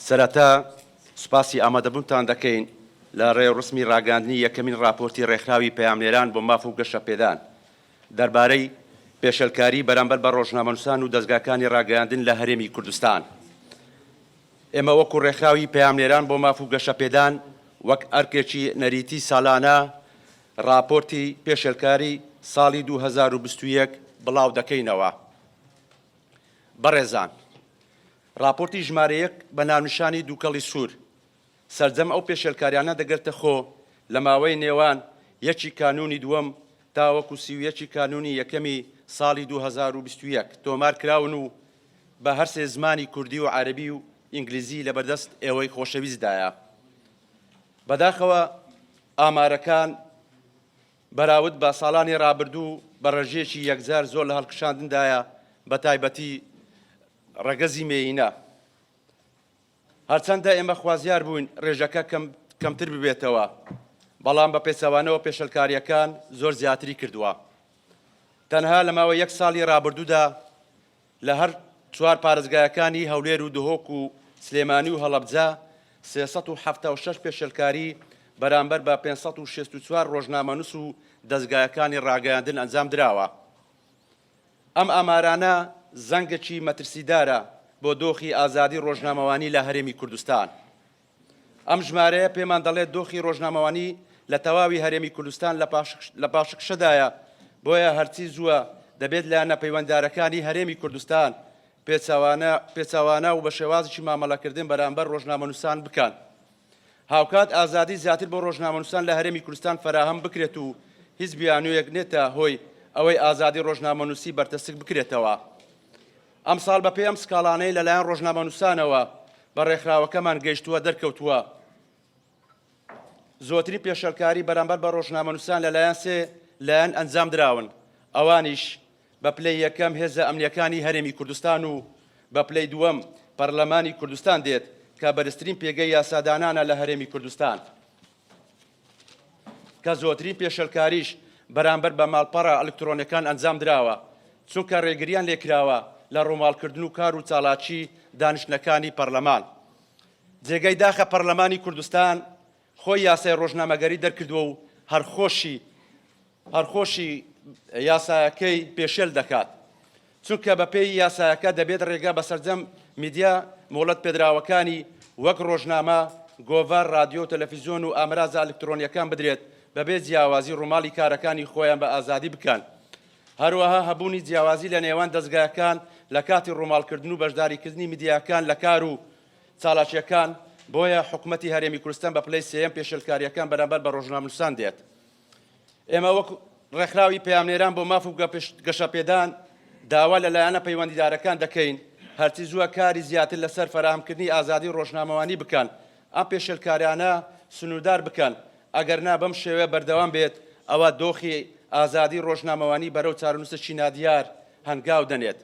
سەرەتا سوپاسی ئامادەبوونتان دەکەین لە ڕێوەڕسمی ڕاگەاندنی یەکەمین راپۆرتی ڕێکخراوی پەیامنێران بۆ ماف و گەشەپێدان دەربارەی پێشەلکاری بەرامبەر بە ڕۆژنامەنووسان و دەستگاکانی ڕاگەاندن لە هەرێمی کوردستان. ئێمە وەکو ڕێکخراوی پەیامنێران بۆ ماف و گەشەپێدان وەک ئەرکێکی نەریتی ساڵانە راپۆرتی پێشەلکاری ساڵی 2021 بڵاو دەکەینەوە. بەڕێزان، راپۆرتی ژمارە 1 بە ناونیشانی دووکەڵی سوور سەرجەم ئەو پێشەلکاریانە دەگرێتە خۆ لە ماوەی نێوان 1 کانونی دووەم تا وەکو 31 کانونی یەکەمی ساڵی 2021 تۆمار کراون و بە هەرسێ زمانی کوردی و عەرەبی و ئینگلیزی لەبەردەست ئێوەی خۆشەویستدایە. بەداخەوە ئامارەکان بەراورد بە ساڵانی ڕابردوو بە ڕێژەیەکی یەکجار زۆر لە هەڵکشاندندایە، بە تایبەتی ڕەگەزی مێینە. هەرچەندە ئێمە خوازیار بووین ڕێژەکە کەمتر ببێتەوە، بەڵام بە پێچەوانەوە پێشەلکاریەکان زۆر زیاتری کردووە. تەنها لە ماوەی 1 ساڵی ڕابردوودا لە هەر 4 پارێزگایەکانی هەولێر و دهۆک و سلێمانی و هەڵەبجە 376 پێشەلکاری بەرامبەر بە 564 ڕۆژنامەنووس و دەستگایەکانی ڕاگەیاندن ئەنجام دراوە. ئەم ئامارانە زەنگێکی مەترسیدارە بۆ دۆخی ئازادی ڕۆژنامەوانی لە هەرێمی کوردستان. ئەم ژمارەیە پێمان دەڵێت دۆخی ڕۆژنامەوانی لە تەواوی هەرێمی کوردستان لە پاشکشەدایە، بۆیە هەرچی زووە دەبێت لە نەپەیوەنددارەکانی هەرێمی کوردستان پێچەوانە و بە شێوازێکی مامەڵەکردن بەرامبەر ڕۆژنامەنووسان بکەن. هاوکات ئازادی زیاتر بۆ ڕۆژنامەنووسان لە هەرێمی کوردستان فراهەم بکرێت و هیچ بیانوویەک نێتە هۆی ئەوەی ئازادی ڕۆژنامەنووسی بەرتەسک بکرێتەوە. ئەم ساڵ بەپێی ئەم سکاڵانەی لەلایەن ڕۆژنامەنووسانەوە بە ڕێکخراوەکەمان گەیشتووە دەرکەوتووە. زۆرترین پێشەلکاری بەرامبەر بە ڕۆژنامەنووسان لەلایەن سێ لایەن ئەنجام دراون، ئەوانیش بە پلەی یەکەم هێزە ئەمنیەکانی هەرێمی کوردستان و بە پلەی دووەم پەرلەمانی کوردستان دێت کە بەرزترین پێگەی یاسادانانە لە هەرێمی کوردستان، کە زۆرترین پێشەلکاریش بەرامبەر بە ماڵپەڕە ئەلکترۆنیەکان ئەنجام دراوە، چونکە ڕێگریان لێکراوە لە ڕۆماڵکردن و کار و چالاکی دانیشتنەکانی پەرلەمان. جێگەی داخە پەرلەمانی کوردستان خۆی یاسای ڕۆژنامەگەری دەرکردووە و هەرخۆشی یاسایەکەی پێشێل دەکات، چونکە بەپێی یاسایەکە دەبێت ڕێگا بە سەرجەم میدیا مۆڵەت پێدراوەکانی وەک ڕۆژنامە، گۆڤار، رادیۆ و تەلەڤیزیۆن و ئامرازە ئەلکترۆنیەکان بدرێت بەبێ جیاوازی ڕووماڵی کارەکانی خۆیان بە ئازادی بکەن. هەروەها هەبوونی جیاوازی لە نێوان دەستگایەکان لە کاتی ڕووماڵکردن و بەشداریکردنی میدیاکان لە کار و چالاکیەکان، بۆیە حکوومەتی هەرێمی کوردستان بە پلەی سێیەم پێشەلکاریەکان بەرامبەر بە ڕۆژنامەنووسان دێت. ئێمە وەک ڕێکخراوی پەیامنێران بۆ ماف و گەشەپێدان داوا لەلایەنە پەیوەندیدارەکان دەکەین هەرچی زووە کاری زیاتر لەسەر فراهەمکردنی ئازادی ڕۆژنامەوانی بکەن، ئەم پێشەلکاریانە سنوردار بکەن. ئەگەرنا بەم شێوەیە بەردەوام بێت، ئەوە دۆخی ئازادی ڕۆژنامەوانی بەرەو چارەنووسێکی نادیار هەنگاو دەنێت.